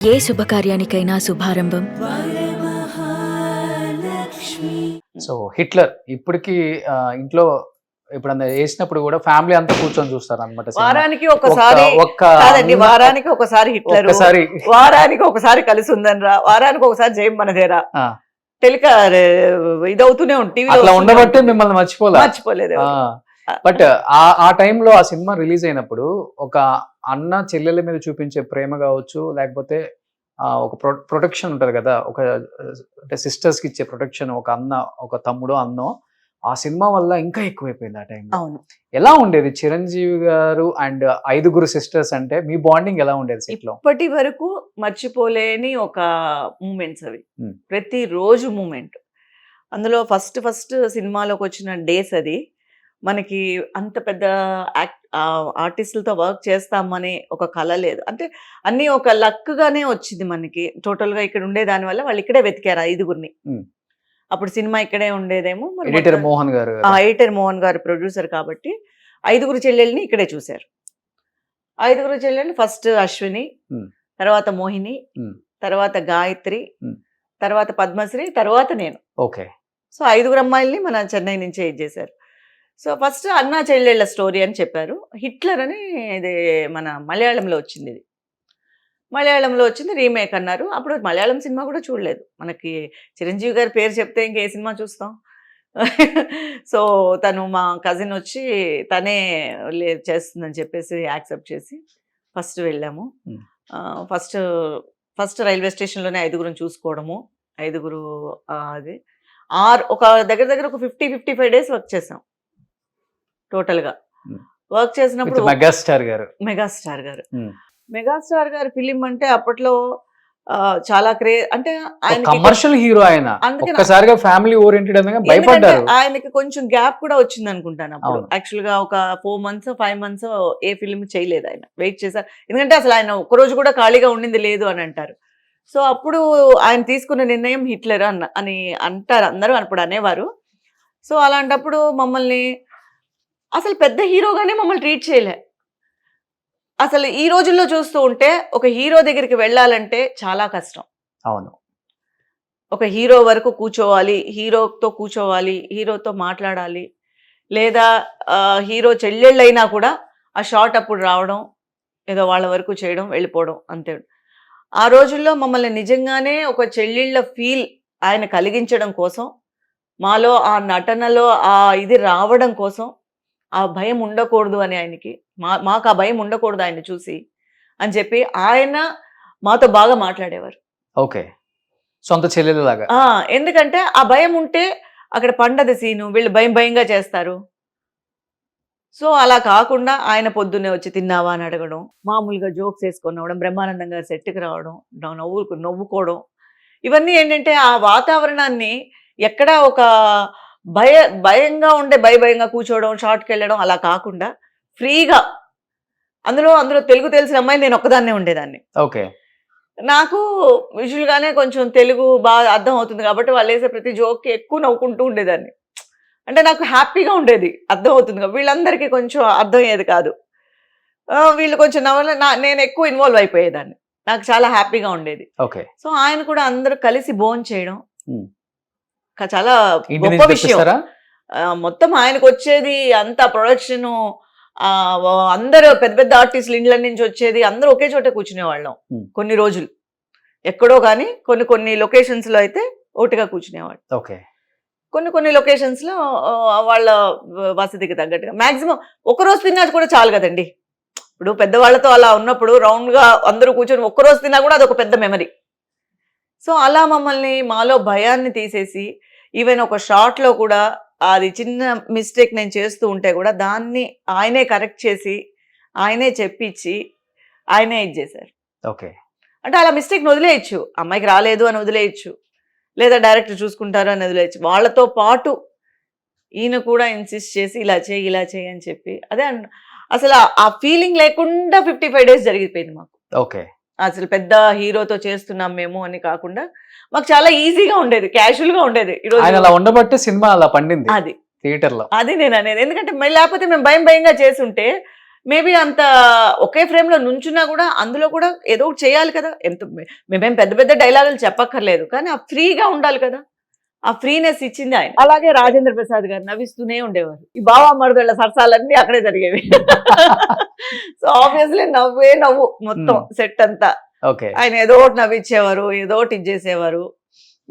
ఏ శుభకార్యానికైనా శుభారంభం. So Hitler ఇప్పటికి ఇంట్లో ఎప్పుడన్నా వేసినప్పుడు కూడా ఫ్యామిలీ అంతా కూర్చొని చూస్తారు అనమాట. వారానికి ఒకసారి కాదండి, వారానికి ఒకసారి హిట్లర్, వారానికి ఒకసారి కలిసి ఉందని రా, వారానికి ఒకసారి జయం మనదేరా టెలికా ఇదవుతూనే ఉంటుంది. అట్లా ఉండబట్టే మిమ్మల్ని మర్చిపోలేదు. బట్ ఆ టైంలో ఆ సినిమా రిలీజ్ అయినప్పుడు ఒక అన్న చెల్లెల మీద చూపించే ప్రేమ కావచ్చు, లేకపోతే ఒక ప్రొటెక్షన్ ఉంటది కదా, ఒక అంటే సిస్టర్స్ కి ఇచ్చే ప్రొటెక్షన్, ఒక అన్న ఒక తమ్ముడో అన్నో, ఆ సినిమా వల్ల ఇంకా ఎక్కువైపోయింది ఆ టైంలో. అవును. ఎలా ఉండేది చిరంజీవి గారు అండ్ 5 సిస్టర్స్ అంటే మీ బాండింగ్ ఎలా ఉండేది సెట్ లో? ఇప్పటి వరకు మర్చిపోలేని ఒక మూమెంట్స్ అవి, ప్రతి రోజు మూమెంట్. అందులో ఫస్ట్ సినిమాలోకి వచ్చిన డేస్ అది మనకి అంత పెద్ద ఆర్టిస్టులతో వర్క్ చేస్తామని ఒక కళ లేదు. అంటే అన్నీ ఒక లక్గానే వచ్చింది మనకి. టోటల్గా ఇక్కడ ఉండే దాని వల్ల వాళ్ళు ఇక్కడే వెతికారు 5గురిని. అప్పుడు సినిమా ఇక్కడే ఉండేదేమో. ఎడిటర్ మోహన్ గారు ప్రొడ్యూసర్ కాబట్టి 5 చెల్లెల్ని ఇక్కడే చూశారు. 5 చెల్లెల్ని ఫస్ట్ అశ్విని, తర్వాత మోహిని, తర్వాత గాయత్రి, తర్వాత పద్మశ్రీ, తర్వాత నేను. ఓకే. సో 5 అమ్మాయిల్ని మన చెన్నై నుంచే ఇచ్చేసారు. సో ఫస్ట్ అన్నా చెల్లెళ్ళ స్టోరీ అని చెప్పారు. హిట్లర్ అని ఇది మన మలయాళంలో వచ్చింది. ఇది మలయాళంలో వచ్చింది, రీమేక్ అన్నారు. అప్పుడు మలయాళం సినిమా కూడా చూడలేదు. మనకి చిరంజీవి గారి పేరు చెప్తే ఇంకే సినిమా చూస్తాం. సో తను మా కజిన్ వచ్చి తనే చేస్తుందని చెప్పేసి యాక్సెప్ట్ చేసి ఫస్ట్ వెళ్ళాము. First railway స్టేషన్లోనే 5 చూసుకోవడము. 5 అది ఒక దగ్గర ఒక 55 డేస్ వర్క్ చేసాం టోటల్గా. వర్క్ చేసినప్పుడు మెగాస్టార్ గారు ఫిలిం అంటే అప్పట్లో చాలా అంటే ఆయన కమర్షియల్ హీరో, ఆయన ఒక్కసారిగా ఫ్యామిలీ ఓరియంటెడ్ అనగా భయపడ్డారు. ఆయనకి కొంచెం గ్యాప్ కూడా వచ్చింది అనుకుంటాను అప్పుడు. యాక్చువల్ గా ఒక 4 months 5 months ఏ ఫిలిం చేయలేదు. ఆయన వెయిట్ చేశారు, ఎందుకంటే అసలు ఆయన ఒక్కరోజు కూడా ఖాళీగా ఉండింది లేదు అని అంటారు. సో అప్పుడు ఆయన తీసుకున్న నిర్ణయం హిట్లర్ అని అంటారు అందరూ, అప్పుడు అనేవారు. సో అలాంటప్పుడు మమ్మల్ని అసలు పెద్ద హీరోగానే మమ్మల్ని ట్రీట్ చేయలే. అసలు ఈ రోజుల్లో చూస్తూ ఉంటే ఒక హీరో దగ్గరికి వెళ్ళాలంటే చాలా కష్టం. అవును. ఒక హీరో వరకు కూర్చోవాలి, హీరోతో కూర్చోవాలి, హీరోతో మాట్లాడాలి, లేదా హీరో చెల్లెళ్ళైనా కూడా ఆ షాట్ అప్పుడు రావడం, ఏదో వాళ్ళ వరకు చేయడం, వెళ్ళిపోవడం అంతే. ఆ రోజుల్లో మమ్మల్ని నిజంగానే ఒక చెల్లెళ్ళ ఫీల్ ఆయన కలిగించడం కోసం, మాలో ఆ నటనలో ఆ ఇది రావడం కోసం, ఆ భయం ఉండకూడదు అని ఆయనకి, మాకు ఆ భయం ఉండకూడదు ఆయన చూసి అని చెప్పి ఆయన మాతో బాగా మాట్లాడేవారు. ఓకే. సొంత చెల్లెలులాగా. ఎందుకంటే ఆ భయం ఉంటే అక్కడ పండది సీను, వీళ్ళు భయంగా చేస్తారు. సో అలా కాకుండా ఆయన పొద్దున్నే వచ్చి తిన్నావా అని అడగడం, మామూలుగా జోక్స్ వేసుకొని రావడం, బ్రహ్మానందం గారి సెట్కి రావడం, నవ్వుకోవడం, ఇవన్నీ ఏంటంటే ఆ వాతావరణాన్ని ఎక్కడా ఒక భయంగా ఉండే భయంగా కూర్చోవడం, షార్ట్కి వెళ్ళడం అలా కాకుండా ఫ్రీగా, అందులో తెలుగు తెలిసిన అమ్మాయి నేను ఒక్కదాన్నే ఉండేదాన్ని. ఓకే. నాకు విజువల్గానే కొంచెం తెలుగు బాగా అర్థం అవుతుంది కాబట్టి వాళ్ళు వేసే ప్రతి జోక్కి ఎక్కువ నవ్వుకుంటూ ఉండేదాన్ని. అంటే నాకు హ్యాపీగా ఉండేది, అర్థం అవుతుంది. వీళ్ళందరికీ కొంచెం అర్థం అయ్యేది కాదు. వీళ్ళు కొంచెం నేను ఎక్కువ ఇన్వాల్వ్ అయిపోయేదాన్ని, నాకు చాలా హ్యాపీగా ఉండేది. ఓకే. సో ఆయన కూడా అందరూ కలిసి భోజనం చేయడం చాలా గొప్ప విషయం. మొత్తం ఆయనకు వచ్చేది అంత ప్రొడక్షన్, అందరూ పెద్ద ఆర్టిస్టులు ఇండ్ల నుంచి వచ్చేది, అందరూ ఒకే చోట కూర్చునేవాళ్ళం కొన్ని రోజులు. ఎక్కడో కానీ కొన్ని లొకేషన్స్ లో అయితే ఒకటిగా కూర్చునేవాళ్ళు. ఓకే. కొన్ని లొకేషన్స్ లో వాళ్ళ వసతికి తగ్గట్టుగా మాక్సిమం ఒకరోజు తిన్నది కూడా చాలు కదండి. ఇప్పుడు పెద్దవాళ్ళతో అలా ఉన్నప్పుడు రౌండ్ గా అందరూ కూర్చొని ఒక్కరోజు తిన్నా కూడా అదొక పెద్ద మెమరీ. సో అలా మమ్మల్ని, మాలో భయాన్ని తీసేసి, ఈవెన్ ఒక షార్ట్లో కూడా అది చిన్న మిస్టేక్ నేను చేస్తూ ఉంటే కూడా దాన్ని ఆయనే కరెక్ట్ చేసి, ఆయనే చెప్పించి, ఆయనే ఇది చేశారు. ఓకే. అంటే అలా మిస్టేక్ని వదిలేయచ్చు, అమ్మాయికి రాలేదు అని వదిలేయచ్చు, లేదా డైరెక్టర్ చూసుకుంటారు అని వదిలేయచ్చు. వాళ్ళతో పాటు ఈయన కూడా ఇన్సిస్ట్ చేసి ఇలా చేయి అని చెప్పి, అదే అసలు ఆ ఫీలింగ్ లేకుండా 55 days జరిగిపోయింది మాకు. ఓకే. అసలు పెద్ద హీరోతో చేస్తున్నాం మేము అని కాకుండా మాకు చాలా ఈజీగా ఉండేది, క్యాజువల్ గా ఉండేది. అలా ఉండబట్టే సినిమా అలా పండింది అది థియేటర్ లో. అది నేను అనేది, ఎందుకంటే లేకపోతే మేము భయంగా చేసి ఉంటే మేబీ అంత ఒకే ఫ్రేమ్ లో నుంచున్నా కూడా అందులో కూడా ఏదో ఒకటి చేయాలి కదా. మేమేం పెద్ద పెద్ద డైలాగులు చెప్పక్కర్లేదు, కానీ ఆ ఫ్రీగా ఉండాలి కదా. ఆ ఫ్రీనెస్ ఇచ్చింది ఆయన. అలాగే రాజేంద్ర ప్రసాద్ గారు నవ్విస్తూనే ఉండేవారు. ఈ బావా మరుదుళ్ళ సరసాలన్నీ అక్కడే జరిగేవి. సో ఆబ్వియస్లీ నవ్వే నవ్వు మొత్తం సెట్ అంతా. ఆయన ఏదో ఒకటి నవ్విచ్చేవారు, ఏదో ఒకటి ఇచ్చేసేవారు.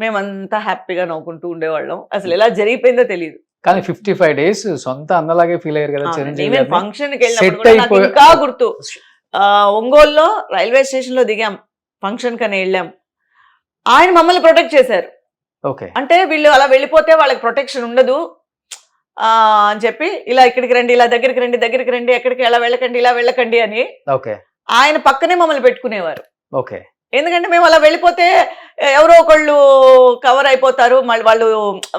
మేమంతా హ్యాపీగా నవ్వుకుంటూ ఉండేవాళ్ళం. అసలు ఎలా జరిగిపోయిందో తెలియదు. కానీ 55 days సొంత అన్నలాగే ఫీల్ అయ్యారు కదా చిరంజీవి. ఫంక్షన్ కి వెళ్ళినప్పుడు నాకు ఇంకా గుర్తు, ఒంగోలులో రైల్వే స్టేషన్ లో దిగాం, ఫంక్షన్ కని వెళ్ళాం. ఆయన మమ్మల్ని ప్రొటెక్ట్ చేశారు. అంటే వీళ్ళు అలా వెళ్ళిపోతే వాళ్ళకి ప్రొటెక్షన్ ఉండదు అని చెప్పి, ఇలా ఇక్కడికి రండి, ఇలా దగ్గరికి రండి, ఎక్కడికి ఎలా వెళ్ళకండి, ఇలా వెళ్ళకండి అని ఆయన పక్కనే మమ్మల్ని పెట్టుకునేవారు. ఎందుకంటే మేము అలా వెళ్ళిపోతే ఎవరో ఒకళ్ళు కవర్ అయిపోతారు, మళ్ళీ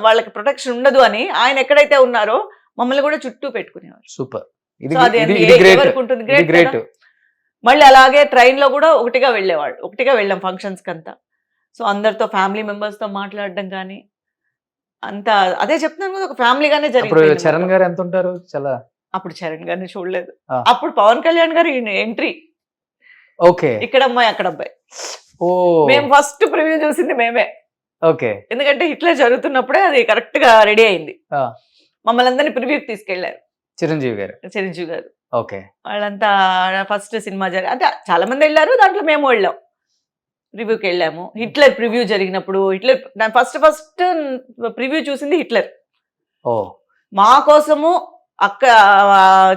వాళ్ళకి ప్రొటెక్షన్ ఉండదు అని ఆయన ఎక్కడైతే ఉన్నారో మమ్మల్ని కూడా చుట్టూ పెట్టుకునేవారు. సూపర్. గ్రేట్. మళ్ళీ అలాగే ట్రైన్ లో కూడా ఒకటిగా వెళ్ళాం ఫంక్షన్స్ కంతా. సో అందరితో ఫ్యామిలీ మెంబర్స్ తో మాట్లాడడం కానీ అంతా అదే చెప్తున్నాను కదా, ఒక ఫ్యామిలీగానే జరిగింది. చరణ్ గారు ఎంత ఉంటారు? చాలా అప్పుడు చరణ్ గారిని చూడలేదు. అప్పుడు పవన్ కళ్యాణ్ గారు ఎంట్రీ, ఇక్కడ అమ్మాయి అక్కడ అబ్బాయి. మేము ఫస్ట్ ప్రివ్యూ చూసింది మేమే. ఎందుకంటే హిట్లర్ జరుగుతున్నప్పుడే అది కరెక్ట్ గా రెడీ అయింది. మమ్మల్ని అందరినీ ప్రివ్యూకి తీసుకెళ్లారు చిరంజీవి గారు. వాళ్ళంతా ఫస్ట్ సినిమా అంటే చాలా మంది వెళ్ళారు, దాంట్లో మేము వెళ్ళాం, రివ్యూకి వెళ్ళాము. హిట్లర్ ప్రివ్యూ జరిగినప్పుడు ఫస్ట్ ప్రివ్యూ చూసింది హిట్లర్. మా కోసము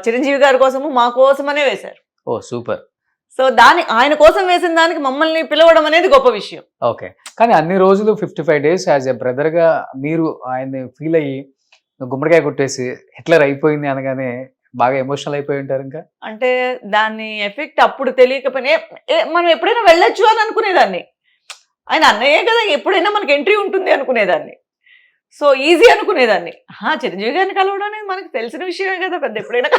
చిరంజీవి గారి కోసము మా కోసమనే వేశారు. సూపర్. సో ఆయన కోసం వేసిన దానికి మమ్మల్ని పిలవడం అనేది గొప్ప విషయం. కానీ అన్ని రోజులు 55 days యాజ్ ఎ బ్రదర్ గా మీరు ఆయన్ని ఫీల్ అయ్యి గుమ్మడికాయ కొట్టేసి హిట్లర్ అయిపోయింది అనగానే బాగా ఎమోషనల్ అయిపోయి ఉంటారు. ఇంకా అంటే దాని ఎఫెక్ట్ అప్పుడు తెలియకపోయినా మనం ఎప్పుడైనా వెళ్ళొచ్చు అని అనుకునేదాన్ని. ఆయన అన్నయ్యే కదా, ఎప్పుడైనా మనకి ఎంట్రీ ఉంటుంది అనుకునేదాన్ని. సో ఈజీ అనుకునేదాన్ని. చిరంజీవి గారిని కలవడం అనేది మనకు తెలిసిన విషయమే కదా, పెద్ద ఎప్పుడైనా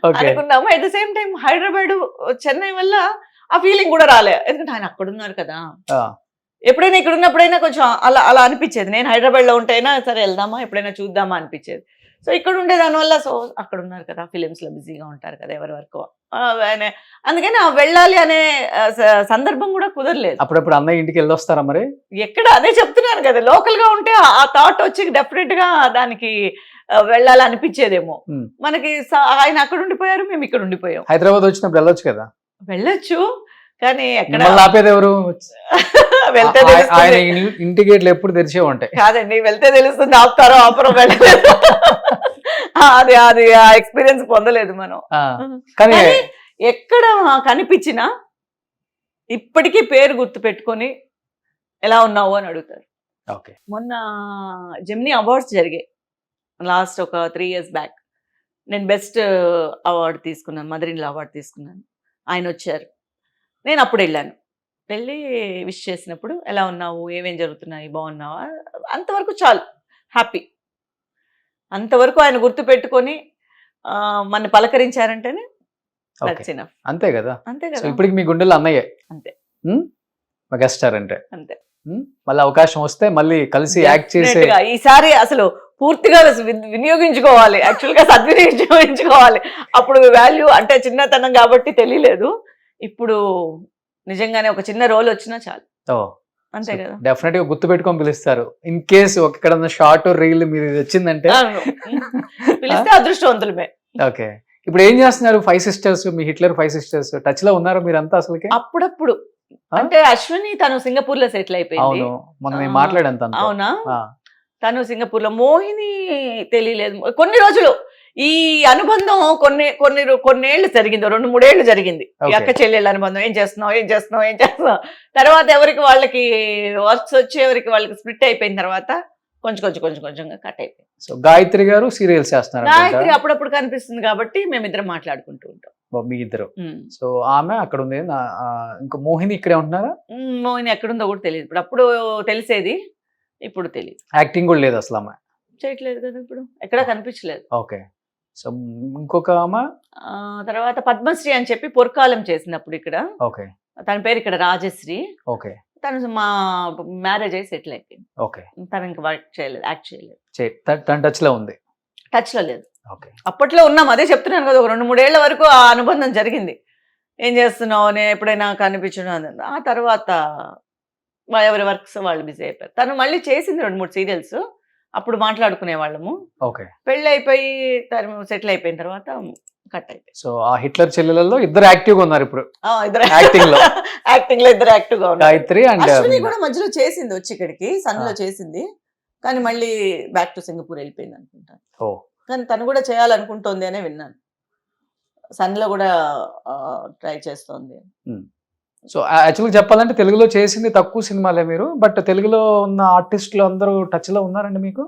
అనుకున్నాము. At the same time Hyderabad Chennai వల్ల ఆ ఫీలింగ్ కూడా రాలే, ఎందుకంటే ఆయన అక్కడున్నారు కదా. ఎప్పుడైనా ఇక్కడ ఉన్నప్పుడైనా కొంచెం అలా అనిపించేది. నేను హైదరాబాద్ లో ఉంటేనా సరే వెళ్దామా, ఎప్పుడైనా చూద్దామా అనిపించేది. సో ఇక్కడ ఉండే దానివల్ల సో అక్కడ ఉన్నారు కదా, ఫిలిమ్స్ లో బిజీగా ఉంటారు కదా ఎవరి వరకు, అందుకని వెళ్ళాలి అనే సందర్భం కూడా కుదరలేదు. అప్పుడప్పుడు అన్నయ్య ఇంటికి వెళ్ళొస్తారా మరి? ఎక్కడ అదే చెప్తున్నాను కదా, లోకల్ గా ఉంటే ఆ థాట్ వచ్చి డెఫినెట్ గా దానికి వెళ్ళాలి అనిపించేదేమో. మనకి ఆయన అక్కడ ఉండిపోయారు, మేము ఇక్కడ ఉండిపోయాం. హైదరాబాద్ వచ్చినప్పుడు వెళ్ళొచ్చు కదా. వెళ్ళొచ్చు, కానీ ఎక్కడ ఆపేది ఎవరు? వెళ్తే ఆయన ఇంటి గేట్లు ఎప్పుడు తెరిచే ఉంటాయి. కాదండి, వెళ్తే తెలుస్తుంది ఆపుతారో ఆపరో. వెళ్ళలేదు, అది ఆ ఎక్స్పీరియన్స్ పొందలేదు మనం. కానీ ఎక్కడ కనిపించినా ఇప్పటికీ పేరు గుర్తు పెట్టుకొని ఎలా ఉన్నావు అని అడుగుతారు. మొన్న జెమినీ అవార్డ్స్ జరిగాయి లాస్ట్ ఒక 3 years బ్యాక్. నేను బెస్ట్ అవార్డు తీసుకున్నాను, మదర్ ఇన్ లా అవార్డు తీసుకున్నాను. ఆయన వచ్చారు, నేను అప్పుడు వెళ్ళి విష్ చేసినప్పుడు ఎలా ఉన్నావు, ఏమేం జరుగుతున్నాయి, బాగున్నావా, అంతవరకు చాలు, హ్యాపీ. అంతవరకు ఆయన గుర్తు పెట్టుకొని మన పలకరించారంటేనే అంతే కదా. ఇప్పటికి మీ గుండెల్లో అన్నయ్యే. అంతే. మెగాస్టార్ అంటే అంతే. మళ్ళీ అవకాశం వస్తే మళ్ళీ కలిసి యాక్ట్ చేసి ఈసారి అసలు పూర్తిగా వినియోగించుకోవాలి, యాక్చువల్ గా సద్వినియోగించుకోవాలి. అప్పుడు వాల్యూ అంటే చిన్నతనం కాబట్టి తెలియలేదు, ఇప్పుడు నిజంగానే ఒక చిన్న రోల్ వచ్చినా చాలు. అంతే కదా. డెఫినెట్ గా గుర్తు పెట్టుకొని పిలుస్తారు. ఇన్ కేసు ఎక్కడన్నా షార్ట్ రీల్ మీరు వచ్చిందంటే పిలిస్తే అదృష్టవంతులమే. ఇప్పుడు ఏం చేస్తున్నారు 5 sisters? మీ హిట్లర్ 5 sisters టచ్ లో ఉన్నారా మీరంతా? అసలుకి అప్పుడప్పుడు అంటే అశ్విని తను సింగపూర్ లో సెటిల్ అయిపోయింది. మనం మాట్లాడంత. అవునా? తను సింగపూర్ లో. మోహిని తెలియలేదు. కొన్ని రోజులు ఈ అనుబంధం కొన్నేళ్లు జరిగింది, 2-3 ఏళ్ళు జరిగింది ఈ అక్క చెల్లెళ్ళ అనుబంధం. ఏం చేస్తున్నావు తర్వాత ఎవరికి వాళ్ళకి వర్క్స్ వచ్చి ఎవరికి వాళ్ళకి స్ప్లిట్ అయిపోయిన తర్వాత కొంచెంగా కట్ అయిపోయింది. సో గాయత్రి గారు సీరియల్స్ చేస్తున్నారు. గాయత్రి అప్పుడప్పుడు కనిపిస్తుంది కాబట్టి మేమిద్దరం మాట్లాడుకుంటూ ఉంటాం. మీ ఇద్దరు. సో ఆమె అక్కడ ఉంది. ఇంకా మోహిని ఇక్కడే ఉంటున్నారా? మోహిని ఎక్కడుందో కూడా తెలియదు. అప్పుడు తెలిసేది, ఇప్పుడు తెలియదు. యాక్టింగ్ కూడా లేదు అసలు, ఆమె చేయట్లేదు కదా ఇప్పుడు, ఎక్కడా కనిపించలేదు. సో ఇంకొక ఆమె తర్వాత పద్మశ్రీ అని చెప్పి పొరకాలం చేసినప్పుడు ఇక్కడ, తన పేరు ఇక్కడ రాజశ్రీ. తను మా మ్యారేజ్ అయ్యి సెటిల్ అయిపోయింది. తను ఇంకా వర్క్ చేయలేదు, యాక్ట్ చేయలేదు. తన టచ్ లో ఉంది. టచ్ లో లేదు. ఓకే. అప్పట్లో ఉన్నాం, అదే చెప్తున్నాను కదా, ఒక 2-3 ఏళ్ల వరకు ఆ అనుబంధం జరిగింది. ఏం చేస్తున్నావు అని ఎప్పుడైనా కనిపించడం అని. ఆ తర్వాత ఎవరి వర్క్స్ వాళ్ళు బిజీ అయిపోయారు. తను మళ్ళీ చేసింది 2-3 సీరియల్స్, అప్పుడు మాట్లాడుకునే వాళ్ళము. ఓకే. పెళ్ళి అయిపోయి తను సెటిల్ అయిపోయిన తర్వాత కట్ అయిపోయింది. సో ఆ హిట్లర్ చెల్లెలలో ఇద్దరు యాక్టివ్ గా ఉన్నారు ఇప్పుడు ఇద్దరు యాక్టింగ్ లో. యాక్టింగ్ లో ఇద్దరు యాక్టివ్ గా ఉన్నారు. గాయత్రి అండ్ అశ్విని కూడా మధ్యలో చేసింది, వచ్చి ఇక్కడికి సన్లో చేసింది, కానీ మళ్ళీ బ్యాక్ టు సింగపూర్ వెళ్ళిపోయింది అనుకుంటాను. ఓ. కానీ తను కూడా చేయాలనుకుంటోంది అనే విన్నాను, సన్లో కూడా ట్రై చేస్తోంది. సో యాక్చువల్గా చెప్పాలంటే తెలుగులో చేసింది తక్కువ సినిమాలే మీరు, బట్ తెలుగులో ఉన్న ఆర్టిస్టులు అందరూ టచ్ లో ఉన్నారండి మీకు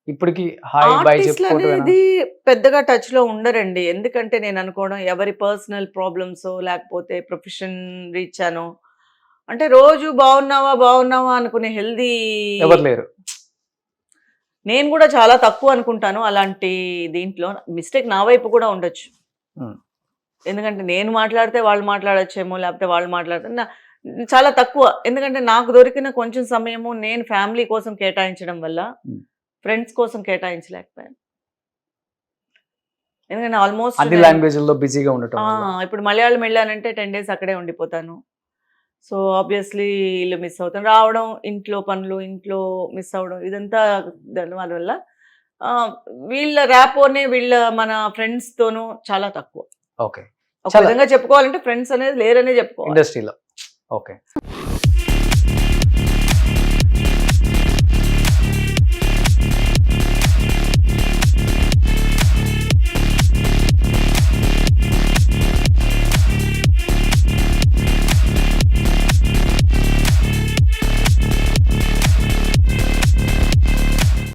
ఇప్పటికి? హాయ్ బై ఆర్టిస్టులు చెప్పుకోవడం అనేది పెద్దగా టచ్ లో ఉండరండి. ఎందుకంటే నేను అనుకోవడం, ఎవరి పర్సనల్ ప్రాబ్లమ్స్ లేకపోతే ప్రొఫెషన్ రీచ్ అను, అంటే రోజు బాగున్నావా అనుకునే హెల్దీ ఎవరు లేరు. నేను కూడా చాలా తక్కువ అనుకుంటాను అలాంటి దీంట్లో. మిస్టేక్ నా వైపు కూడా ఉండొచ్చు, ఎందుకంటే నేను మాట్లాడితే వాళ్ళు మాట్లాడొచ్చేమో, లేకపోతే వాళ్ళు మాట్లాడితే చాలా తక్కువ. ఎందుకంటే నాకు దొరికిన కొంచెం సమయము నేను ఫ్యామిలీ కోసం కేటాయించడం వల్ల ఫ్రెండ్స్ కోసం కేటాయించలేకపోయాను. ఎందుకంటే ఆల్మోస్ట్ అన్ని లాంగ్వేజ్ లో బిజీగా ఉండటం వల్ల. ఇప్పుడు మలయాళం వెళ్ళానంటే 10 days అక్కడే ఉండిపోతాను. సో ఆబ్వియస్లీ ఇల్లు మిస్ అవుతాను, రావడం, ఇంట్లో పనులు, ఇంట్లో మిస్ అవ్వడం, ఇదంతా దాని వల్ల వీళ్ళ ర్యాపోనే వీళ్ళ మన ఫ్రెండ్స్ తోనూ చాలా తక్కువ. ఓకే. ఒక విధంగా చెప్పుకోవాలంటే ఫ్రెండ్స్ అనేది లేరనే చెప్పుకోవాలి ఇండస్ట్రీలో. ఓకే.